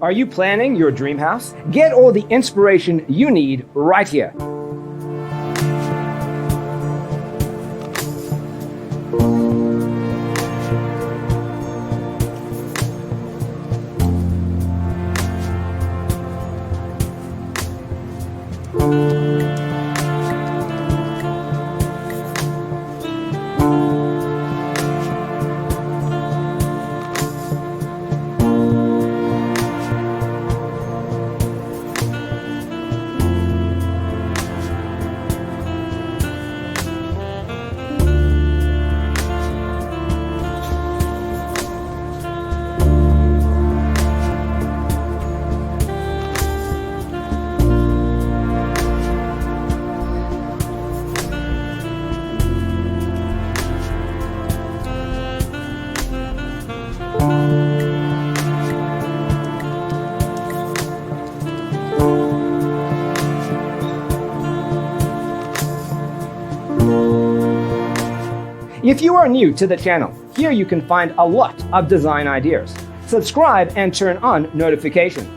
Are you planning your dream house? Get all the inspiration you need right here. If you are new to the channel, here you can find a lot of design ideas. Subscribe and turn on notifications.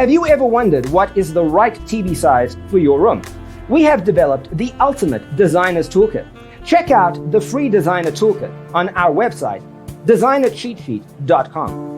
Have you ever wondered what is the right TV size for your room? We have developed the ultimate designer's toolkit. Check out the free designer toolkit on our website, designercheatsheet.com.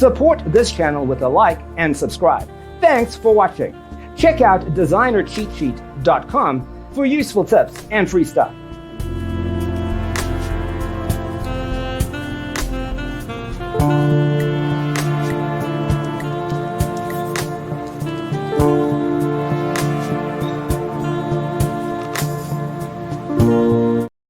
Support this channel with a like and subscribe. Thanks for watching. Check out designercheatsheet.com for useful tips and free stuff.